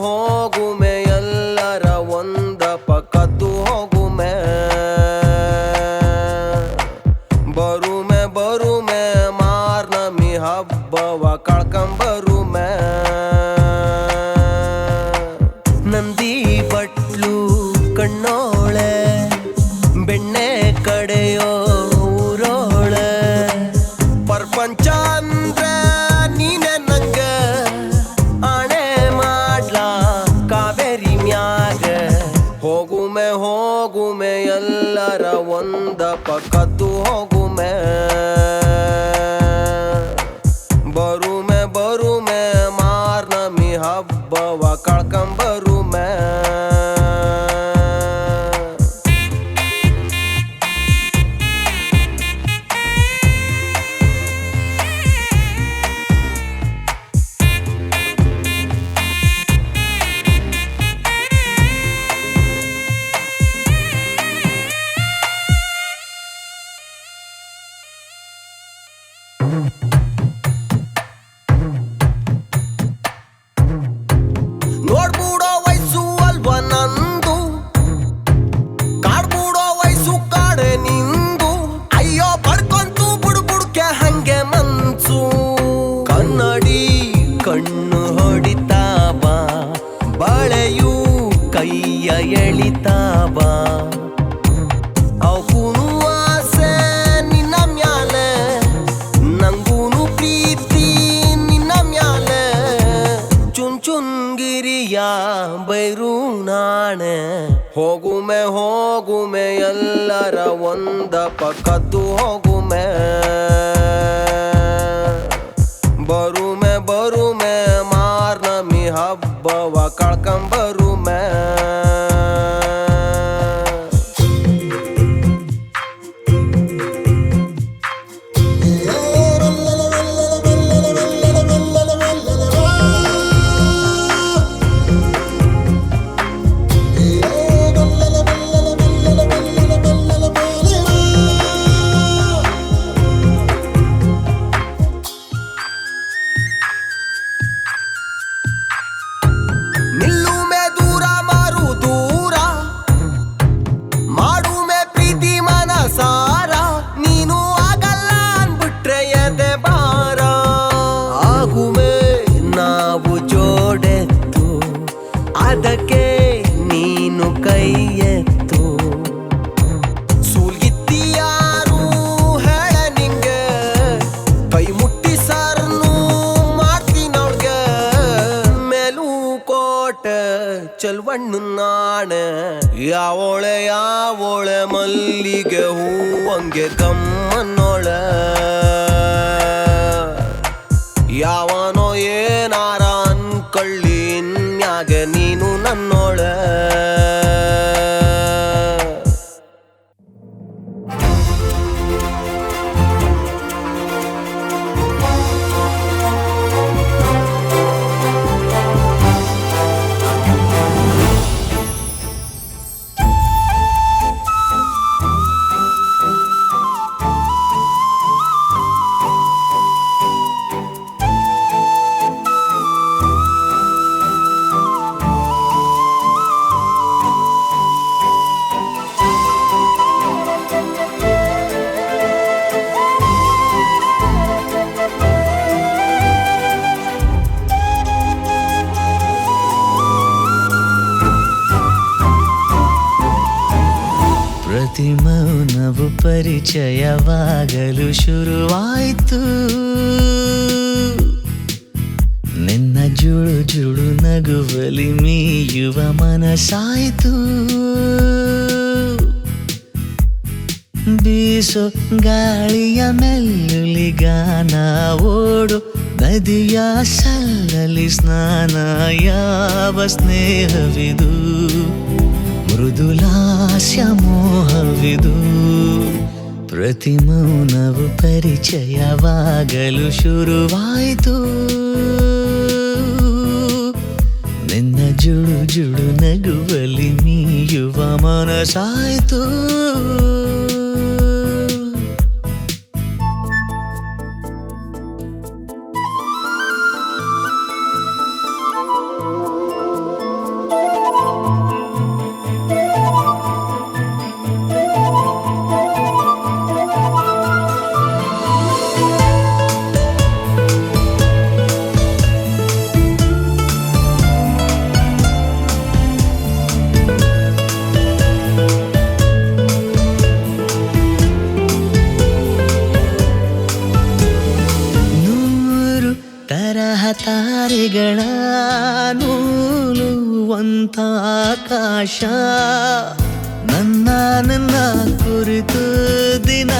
ಹೋಗುಮೆ ಎಲ್ಲರ ಒಂದಪ ಕದ್ದು ಹೋಗುಮೆ ಬರುಮೆ ಮಾರ್ನಮಿ ಹಬ್ಬವ ಕಳ್ಕಂಬರುಮೆ ನಂದಿ ಬಟ್ಲು ಕಣ್ಣೋಳೆ ಬೆಣ್ಣೆ ಕಡೆಯೋ ಊರೋಳೆ ಪ್ರಪಂಚ ಅಂದ್ರೆ ನೀನೆ ನಂಗ ಆಣೆ ಮಾಡ್ಲಾ ಕಾವೇರಿ ಮ್ಯಾಗ ಹೋಗುಮೆ ಎಲ್ಲರ ಒಂದಪ ಕದ್ದು ಹೋಗುಮೆ ಬರುಮೆ ಮಾರ್ನಮಿ ಹಬ್ಬವ ಕಳ್ಕಂಬರುಮೆ ನೋಡ್ಬಿಡೋ ವಯಸ್ಸು ಅಲ್ವ ನಂದು ಕಾಡ್ಬಿಡೋ ವಯಸ್ಸು ಕಾಡೆ ನಿಂದು ಅಯ್ಯೋ ಬಡ್ಕೊಂತು ಬುಡ್ಕೆ ಹಂಗೆ ಮನ್ಸು ಕನ್ನಡಿ ಕಣ್ಣು ಹೊಡಿತಾ ಬಾ ಬಳೆಯು ಕೈಯ ಎಳಿತಾ ಬಾ ಅವಕೂನು ಆಸೆ ನಿನ್ನ ಮ್ಯಾಲೆ ನಂಗೂನು ಪ್ರೀತಿ ನಿನ್ನ ಮ್ಯಾಲೆ ಚುಂಚುನ್ಗಿರಿಯ ಬೈರು ನಾಣೆ ಹೋಗುಮೆ ಎಲ್ಲರ ಒಂದಪ ಕದ್ದು ಹೋಗುಮೆ ಬರುಮೆ ಮಾರ್ನಮಿ ಹಬ್ಬವ ಕಳ್ಕಂಬರುಮೆ ನಿಲ್ಲುಮೆ ದೂರ ಮಾರು ದೂರ ಮಾಡುಮೆ ಪ್ರೀತಿ ಮನಸಾರ ನೀನು ಆಗಲ್ಲ ಅನ್ಬಿಟ್ರೆ ಎದೆ ಬಾರ ಆಗುಮೆ ನಾವು ಜೋಡೆತ್ತು ಅದಕ್ಕೆ ನೀನು ಕೈ ಎತ್ತು ಸೂಲ್ಗಿತ್ತಿಯಾರು ಹೇಳ ನಿಂಗೆ ಕೈ ಮುಟ್ಟಿ ಸರ್ನು ಮಾಡ್ತೀನವ್ಳ್ಗೆ ಮೇಲೂ ಕೋಟೆ ಚೆಲ್ವಣ್ಣು ನಾಣೆ ಯಾವೋಳೆ ಮಲ್ಲಿಗೆ ಹೂವಂಗೆ ಗಮ್ಮನ್ನೋಳೆ ಯಾವನೋ ಏನಾರ ಅನ್ಕೊಳ್ಳಿ ಇನ್ಯಾಗೆ ನೀನು ನನ್ನೋಳೆ ಪ್ರತಿ ಮೌನವು ಪರಿಚಯವಾಗಲು ಶುರುವಾಯಿತು ನಿನ್ನ ಜುಳು ನಗುವಲಿ ಮೀಯುವ ಮನಸಾಯಿತು ಬೀಸೋ ಗಾಳಿಯ ಮೆಲ್ಲುಲಿಗಾನ ಓಡು ನದಿಯ ಸಲ್ಲಲಿ ಸ್ನಾನ ಯಾವ ಸ್ನೇಹವಿದು ಮೃದುಲಾಸ್ಯ ಮೋಹ ಒಲವಿದು ಪ್ರತಿ ಮೌನವು ಪರಿಚಯವಾಗಲು ಶುರುವಾಯಿತು ನಿನ್ನ ಜುಳು ಜುಳು ನಗುವಲಿ ಮೀಯುವ ಮನಸಾಯಿತು ತಾರೆಗಳ ನೂಲುವಂತ ಆಕಾಶ ನನ್ನ ಕುರಿತು ದಿನ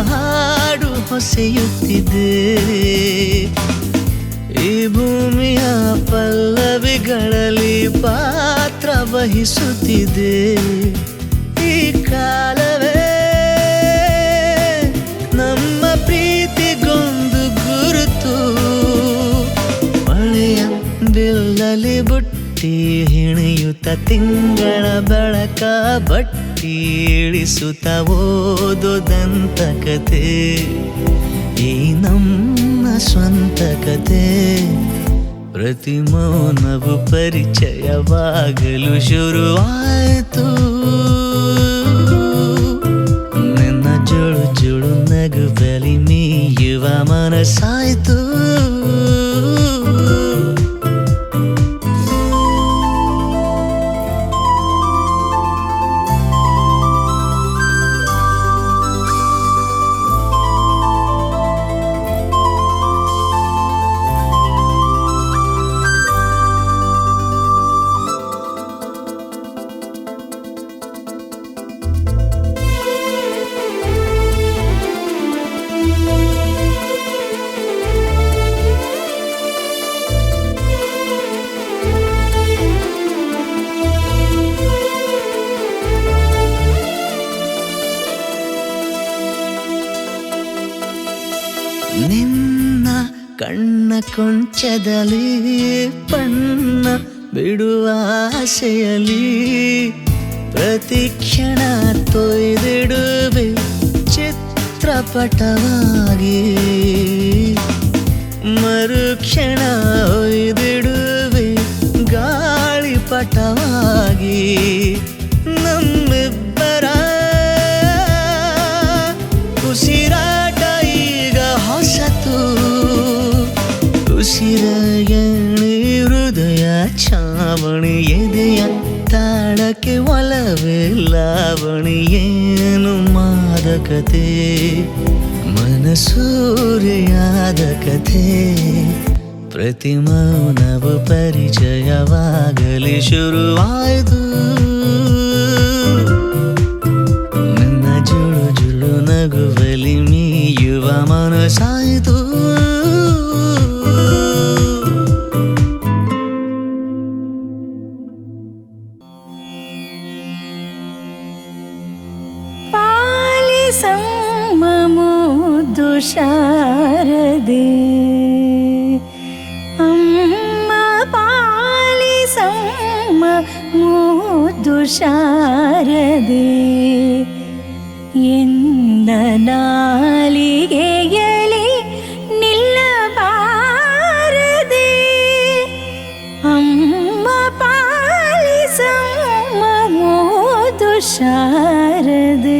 ಹಾಡು ಹೊಸೆಯುತ್ತಿದೆ ಈ ಭೂಮಿಯ ಪಲ್ಲವಿಗಳಲ್ಲಿ ಪಾತ್ರ ವಹಿಸುತ್ತಿದೆ ಈ ಕಾಲವೇ ನಮ್ಮ ಪ್ರೀತಿಗೊಂದು ಗುರುತು ಮಳೆಯ ಬಿಲ್ಲಲಿ ಬುಟ್ಟಿ ಹಿಣಿಯುತ್ತ ತಿಂಗಳ ಬೆಳಕ ಬಟ್ಟಿ ಇಳಿಸುತ್ತ ಓದೋದಂತ ಕತೆ ಈ ನಮ್ಮ ಸ್ವಂತ ಕತೆ ಪ್ರತಿ ಮೌನವು ಪರಿಚಯವಾಗಲು ಶುರುವಾಯಿತು ನಿನ್ನ ಜುಳು ಜುಳು ನಗುವಲಿ ಮೀಯುವ ಮನಸಾಯಿತು ನಿನ್ನ ಕಣ್ಣ ಕೊಂಚದಲ್ಲಿ ಬಣ್ಣ ಬಿಡುವ ಆಸೆಯಲ್ಲಿ ಪ್ರತಿ ಕ್ಷಣ ತೊಯ್ದಿಡುವೆ ಚಿತ್ರಪಟವಾಗಿ ಮರುಕ್ಷಣ ಒಯ್ದಿಡುವೆ ಗಾಳಿಪಟವಾಗಿ ನಮ್ಮಿಬ್ಬರ ಉಸಿರಾಟ ಈಗ ಹೊಸತು ಉಸಿರಯಣಿ ಹೃದಯ ಛಾವಣಿ ಎದೆಯ ತಾಳಕ್ಕೆ ಒಲವೇ ಲಾವಣಿ ಏನು ಮಾದಕತೆ ಮನಸೂರೆಯಾದ ಕಥೆ ಪ್ರತಿ ಮೌನವು ಪರಿಚಯವಾಗಲಿ ಶುರುವಾಯಿತು ನಿನ್ನ ಜುಳು ಜುಳು ನಗುವಲಿ ಮೀಯುವ ಮನಸಾಯಿತು ಪಾಲಿಸಮ್ಮ ಮುದ್ದು ಶಾರದೆ ಅಮ್ಮ ಪಾಲಿಸಮ್ಮ ಮುದ್ದು ಶಾರದೆ ಎಂದ ನಾಲಿಗೆಯಲಿ ನಿಲ್ಲಬಾರದೆ ಅಮ್ಮ ಪಾಲಿಸಮ್ಮ ಮುದ್ದು ಶಾರದೆ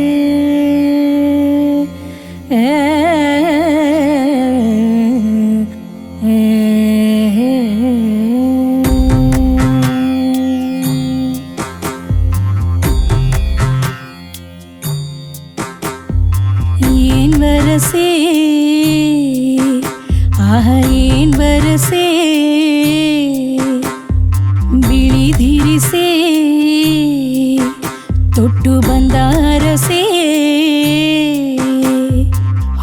ಏನ್ ಬರಸೆ ಆಹ ಏನ್ ಬರಸೆ ಬಿಳಿದಿರಿಸೆ ತೊಟ್ಟು ಬಂದಾರಸೆ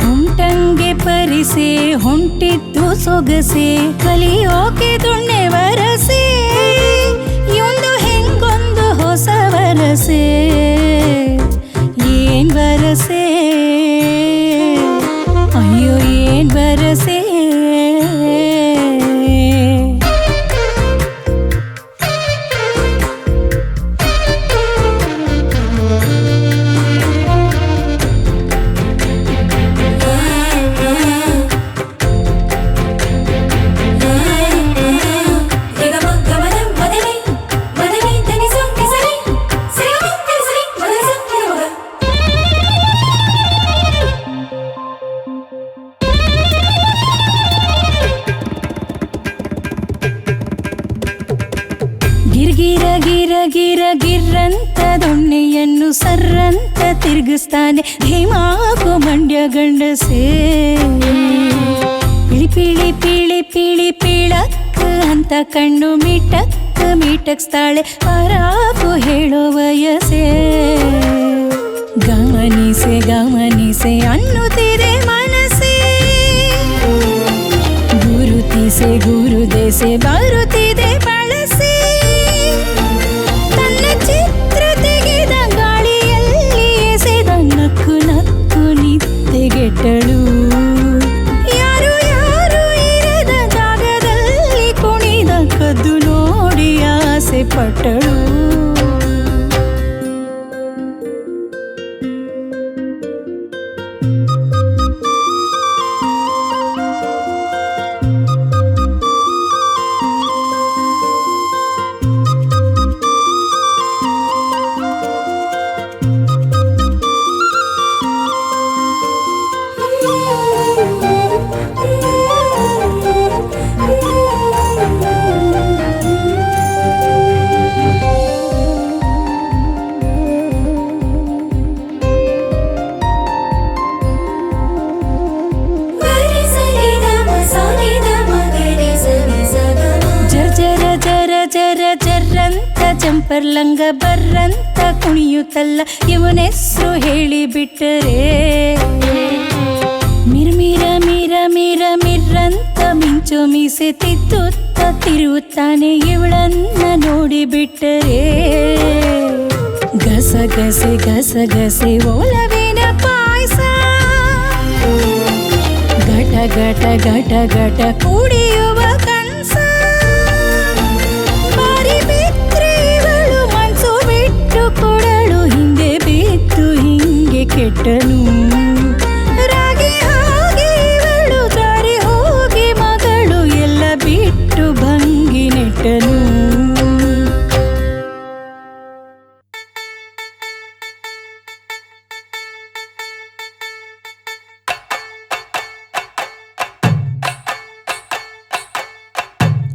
ಹೊಂಟಂಗೆ ಪರಿಸೆ ಹೊಂಟಿತ್ತು ಸೊಗಸೆ ಕಲಿಯೋಕೆ ದೊಣ್ಣೆ ವರಸೆ ಒಂದು ಹೆಂಗೊಂದು ಹೊಸ ವರಸೆ ಏನ್ ಸರ್ರಂತ ತಿರುಗಿಸ್ತಾನೆ ಧೀಮಾಕು ಮಂಡ್ಯ ಗಂಡಸೇ. ಪಿಳಿ ಪಿಳಿ ಪಿಳಿ ಪಿಳಿ ಪೀಳಕ್ ಅಂತ ಕಣ್ಣು ಮೀಟಕ್ ಮೀಟಕ್ಸ್ತಾಳೆ ಪರಾಕು ಹೇಳೋ ವಯಸ್ಸೇ. ಗಮನಿಸೆ ಗಮನಿಸೆ ಅನ್ನುತ್ತಿದೆ ಮನಸ್ಸೇ, ಗುರುತಿಸೆ ಗುರುದೇಸೆ ಬರುತ್ತಿದೆ ಬಳಸಿ. ತನ್ನ ಚಿತ್ರ ತೆಗೆದ ಗಾಳಿಯಲ್ಲಿ ಎಸೆದ ನಕ್ಕು ನಕ್ಕು ನಿದ್ದೆಗೆಟ್ಟಳು. ಯಾರು ಯಾರು ಇರದ ಜಾಗದಲ್ಲಿ ಕುಣಿದ ಕದ್ದು ನೋಡಿ ಆಸೆ ಪಟ್ಟಳು. ಜರ್ರಂತ ಜಂಪರ್ ಲಂಗ ಬರ್ರಂತ ಕುಣಿಯುತ್ತಲ್ಲ ಇವನೆಸ್ರು ಹೇಳಿ ಬಿಟ್ಟರೆ. ಮಿರ್ಮಿರ ಮಿರ ಮಿರ ಮಿರ್ರಂತ ಮಿಂಚು ಮೀಸೆ ತಿತ್ತುತ್ತ ತಿರುತ್ತಾನೆ ಇವಳನ್ನ ನೋಡಿ ಬಿಟ್ಟರೆ. ಗಸಗಸೆ ಗಸಗಸೆ ಒಲವಿನ ಪಾಯಸ, ಘಟ ಘಟ ಘಟ ಘಟ ಕುಡಿಯುವ ಕನಸ. ಬಾರಿ ಬಿಟ್ರೆ ಇವಳು ಮನ್ಸು ಬಿಟ್ಟು ಕೊಡಳು, ಹಿಂದೆ ಬಿತ್ತು ಹಿಂಗೆ ಕೆಟ್ಟನು. ರಾಗಿ ಹಾಗೆ ಇವಳು ದಾರಿ ಹೋಗಿ ಮಗಳು ಎಲ್ಲ ಬಿಟ್ಟು ಭಂಗಿ ನೆಟ್ಟನು.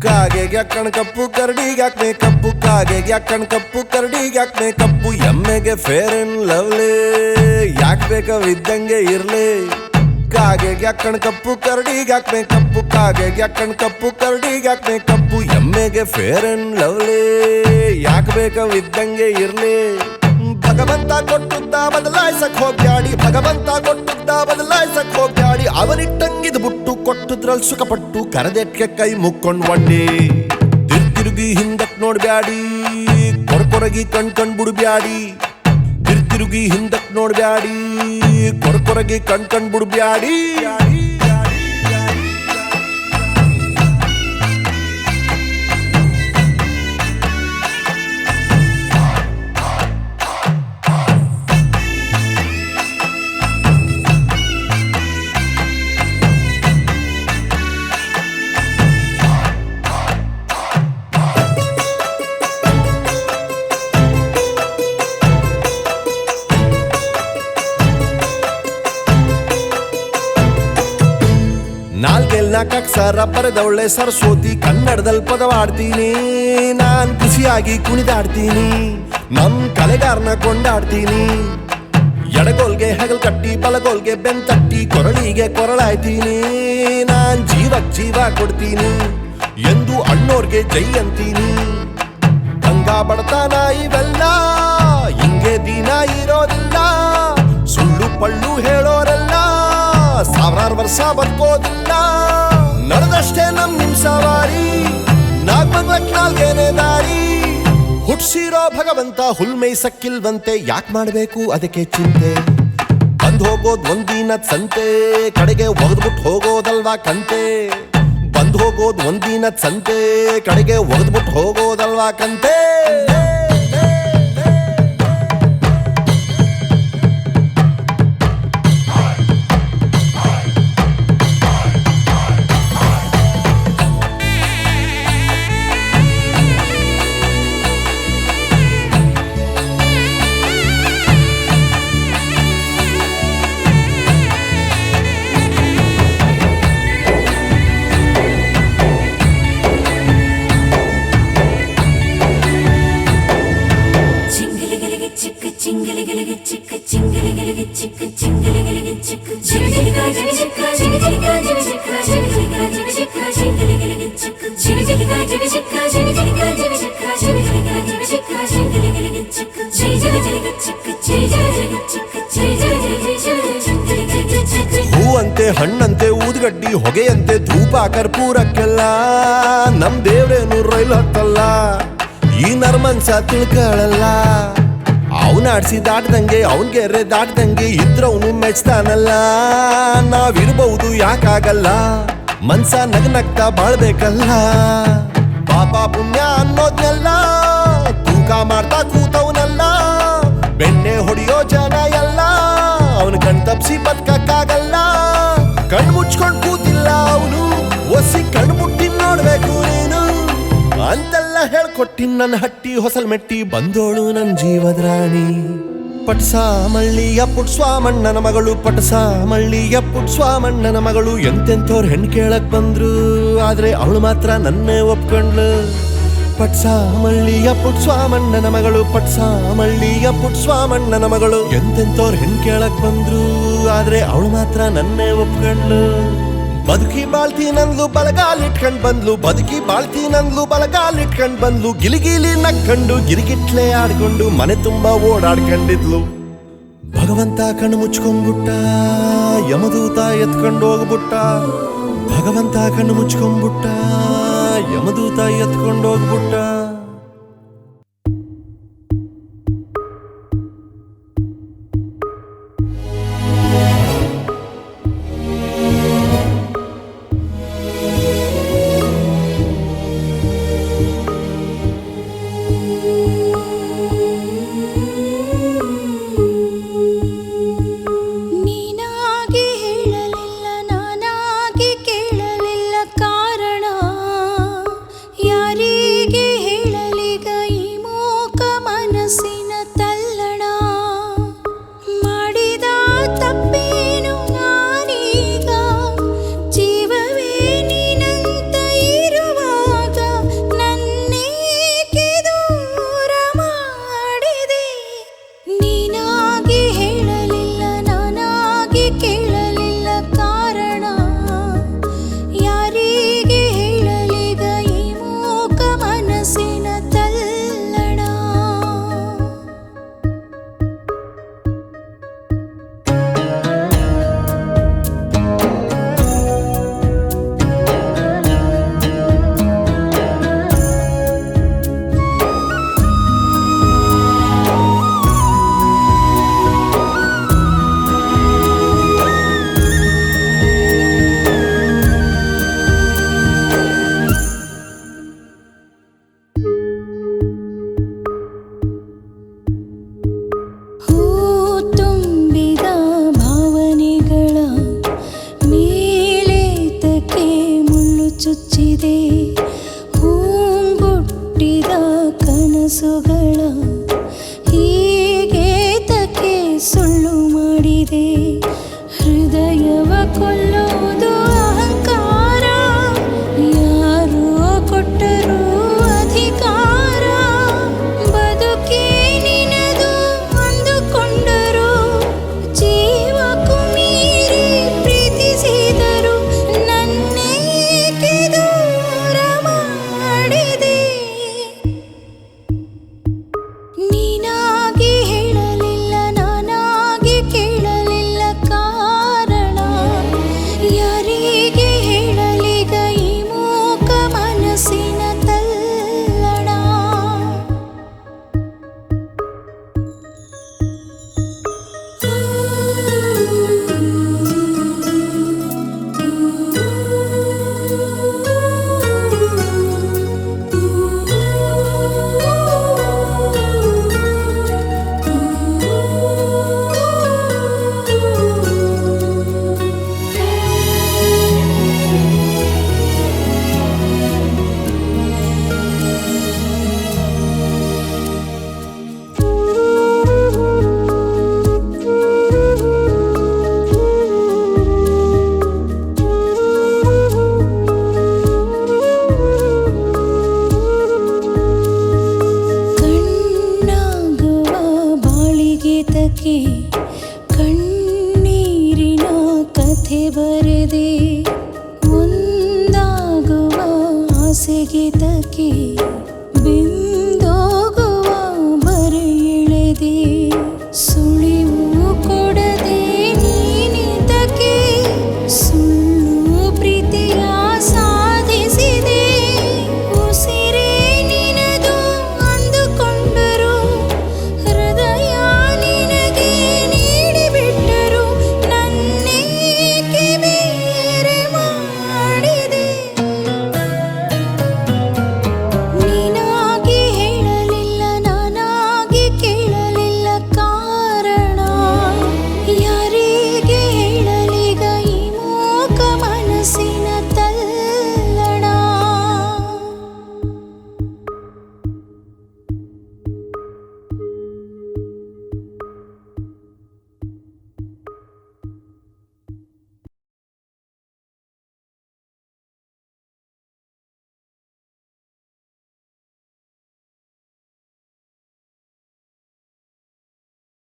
ಕಾಗೆಗೆ ಯಾಕಣ್ ಕಪ್ಪು ಕರಡಿಗೆ ಯಾಕೆ ಮೇಕಪ್ಪು, ಕಾಗೆಗೆ ಯಾಕಣ್ ಕಪ್ಪು ಕರಡಿಗೆ ಯಾಕೆ ಮೇಕಪ್ಪು, ಎಮ್ಮೆಗೆ ಫೇರ್ ಅಂಡ್ ಲವ್ಲಿ ಯಾಕೆ ಬೇಕಾವಿದ್ದಂಗೆ ಇರ್ಲಿ. ಕಾಗೆಗೆ ಯಾಕಣ್ ಕಪ್ಪು ಕರಡಿಗೆ ಯಾಕೆ ಮೇಕಪ್ಪು, ಕಾಗೆಗೆ ಯಾಕಣ್ ಕಪ್ಪು ಕರಡಿಗೆ ಯಾಕೆ ಮೇಕಪ್ಪು, ಎಮ್ಮೆಗೆ ಫೇರ್ ಅಂಡ್ ಲವ್ಲಿ ಯಾಕೆ ಬೇಕಾವಿದ್ದಂಗೆ ಇರ್ಲಿ. ಭಗವಂತ ಕೊಟ್ಟುದ್ದ ಬದಲಾಯಿಸಕ್ ಹೋಗ್ಯಾಡಿ, ಭಗವಂತ ಕೊಟ್ಟುದ್ದ ಬದಲಾಯಿಸಕ್ ಹೋಗ್ಯಾಡಿ, ಅವನಿಟ್ಟಂಗಿದ್ ಬುಟ್ಟು ಕೊಟ್ಟುದ್ರಲ್ಲಿ ಸುಖಪಟ್ಟು ಕರದೆಟ್ಗೆ ಕೈ ಮುಕ್ಕೊಂಡ್ ಒಂಡಿ. ತಿರುಗಿ ಹಿಂದಕ್ ನೋಡ್ಬ್ಯಾಡಿ, ಕೊರಕೊರಗಿ ಕಣ್ ಬಿಡ್ಬ್ಯಾಡಿ, ತಿರುಗಿ ಹಿಂದಕ್ ನೋಡ್ಬ್ಯಾಡಿ, ಕೊರಕೊರಗಿ ಕಣ್ ಬಿಡ್ಬ್ಯಾಡಿ. ನಾಲ್ಗೆಲ್ ನಾಲ್ಕಕ್ಷರ ಬರೆದವಳೆ ಸರಸ್ವತಿ, ಕನ್ನಡದಲ್ಲಿ ಪದವಾಡ್ತೀನಿ ನಾನ್, ಖುಷಿಯಾಗಿ ಕುಣಿದಾಡ್ತೀನಿ ನಮ್ ಕಲೆಗಾರನ ಕೊಂಡಾಡ್ತೀನಿ. ಎಡಗೋಲ್ಗೆ ಹೆಗಲ್ ಕಟ್ಟಿ ಬಲಗೋಲ್ಗೆ ಬೆನ್ ತಟ್ಟಿ ಕೊರಳಿಗೆ ಕೊರಳಾಯ್ತೀನಿ, ನಾನ್ ಜೀವಕ್ ಜೀವ ಕೊಡ್ತೀನಿ ಎಂದು ಅಣ್ಣೋರ್ಗೆ ಜೈ ಅಂತೀನಿ. ಗಂಗಾ ಬಡತನ ಇವೆಲ್ಲ ಹಿಂಗೆ ದಿನ ಇರೋದಿಲ್ಲ, ಸುಳ್ಳು ಪಳ್ಳು ಹೇಳೋರೆಲ್ಲ ಸಾವಿರಾರು ವರ್ಷ ಬದುಕೋದಿಲ್ಲ. ನಡೆದಷ್ಟೇ ನಮ್ ನಿಮ್ ಸವಾರಿ, ನಾಲ್ಕ್ ನಾಲ್ಗೇನೆ ದಾರಿ. ಹುಟ್ಸಿರೋ ಭಗವಂತ ಹುಲ್ಮೈ ಸಕ್ಕಿಲ್ವಂತೆ, ಯಾಕೆ ಮಾಡ್ಬೇಕು ಅದಕ್ಕೆ ಚಿಂತೆ. ಬಂದ್ ಹೋಗೋದ್ ಒಂದಿನ ಸಂತೆ, ಕಡೆಗೆ ಒಗದ್ಬಿಟ್ಟು ಹೋಗೋದಲ್ವಾ ಕಂತೆ. ಬಂದ್ ಹೋಗೋದ್ ಒಂದಿನ ಸಂತೆ, ಕಡೆಗೆ ಒಗದ್ಬಿಟ್ಟು ಹೋಗೋದಲ್ವಾ ಕಂತೆ. ಹೂವಂತೆ ಹಣ್ಣಂತೆ ಊದ್ಗಡ್ಡಿ ಹೊಗೆಯಂತೆ ಧೂಪ ಕರ್ಪೂರಕ್ಕೆಲ್ಲ ನಮ್ ದೇವ್ರೇನು ರೈಲು ಹತ್ತಲ್ಲ ಈ ನರ್ಮನ್ಸ ತಿಳ್ಕೊಳ್ಳಲ್ಲ ಅವನಾಡ್ಸಿ ದಾಟ್ದಂಗೆ ಅವನ್ಗೆರೆ ದಾಟ್ದಂಗೆ ಇದ್ರವನು ಮೆಚ್ತಾನಲ್ಲ ನಾವಿರ್ಬಹುದು ಯಾಕಾಗಲ್ಲ ಮನ್ಸ ನಗ್ನಗ್ತಾ ಬಾಳ್ಬೇಕಲ್ಲ ಪಾಪ ಪುಣ್ಯ ಅನ್ನೋದ್ನೆಲ್ಲ ತೂಕ ಮಾಡ್ತಾ ಕೂತವನಲ್ಲ ಬೆಣ್ಣೆ ಹೊಡಿಯೋ ಜನ ಎಲ್ಲ ಅವನು ಕಣ್ ತಪ್ಸಿ ಬದುಕಕ್ಕಾಗಲ್ಲ ಕಣ್ ಮುಚ್ಕೊಂಡ್ ಕೂತಿಲ್ಲ ಅವನು ಒಸಿ ಕಣ್ ಮುಟ್ಟಿ ನೋಡ್ಬೇಕು ನೀನು ಅಂತೆಲ್ಲ ಹೇಳ್ಕೊಟ್ಟಿ ನನ್ನ ಹಟ್ಟಿ ಹೊಸಲ್ ಮೆಟ್ಟಿ ಬಂದೋಳು ನನ್ ಜೀವದ ರಾಣಿ ಪಟ್ಸಾಮಳ್ಳಿಯ ಪುಟ್ಸ್ವಾಮಣ್ಣನ ಮಗಳು ಪಟ್ಸಾಮಳ್ಳಿಯ ಪುಟ್ಸ್ವಾಮಣ್ಣನ ಮಗಳು ಎಂತೆಂಥವ್ರು ಹೆಣ್ ಕೇಳಕ್ ಬಂದ್ರು ಆದ್ರೆ ಅವಳು ಮಾತ್ರ ನನ್ನೇ ಒಪ್ಕೊಂಡ್ಲು ಪಟ್ಸಾಮಳ್ಳಿಯ ಪುಟ್ಸ್ವಾಮಣ್ಣನ ಮಗಳು ಪಟ್ಸಾಮಳ್ಳಿಯ ಪುಟ್ಸ್ವಾಮಣ್ಣನ ಮಗಳು ಎಂತೆಂಥವ್ರು ಹೆಣ್ ಕೇಳಕ್ ಬಂದ್ರು ಆದ್ರೆ ಅವಳು ಮಾತ್ರ ನನ್ನೇ ಒಪ್ಕೊಂಡ್ಲು ಬದುಕಿ ಬಾಳ್ತಿ ನಂದ್ಲು ಬಲಗಾಲಿಟ್ಕೊಂಡ್ ಬಂದ್ಲು ಬದುಕಿ ಬಾಳ್ತಿ ನಂದ್ಲು ಬಲಗಾಲಿಟ್ಕೊಂಡ್ ಬಂದ್ಲು ಗಿಲಿಗಿಲಿ ನಕ್ಕೊಂಡು ಗಿರಿಗಿಟ್ಲೆ ಆಡ್ಕೊಂಡು ಮನೆ ತುಂಬಾ ಓಡಾಡ್ಕೊಂಡಿದ್ಲು ಭಗವಂತ ಕಣ್ಣು ಮುಚ್ಕೊಂಡ್ಬಿಟ್ಟ ಯಮದೂತ ಎತ್ಕೊಂಡು ಹೋಗ್ಬಿಟ್ಟ ಭಗವಂತ ಕಣ್ಣು ಮುಚ್ಕೊಂಡ್ಬಿಟ್ಟ ಯಮದೂತ ಎತ್ಕೊಂಡು ಹೋಗ್ಬಿಟ್ಟ ನೀನಾಗಿ ಹೇಳಲಿಲ್ಲ ನಾನಾಗಿ ಕೇಳಲಿಲ್ಲ ಕಾರಣ ಯಾರಿಗೆ ಕಣ್ಣೀರಿನ ಕಥೆ ಬರೆದೆ ಒಂದಾಗುವ ಆಸೆಗೆ ತಕ್ಕೆ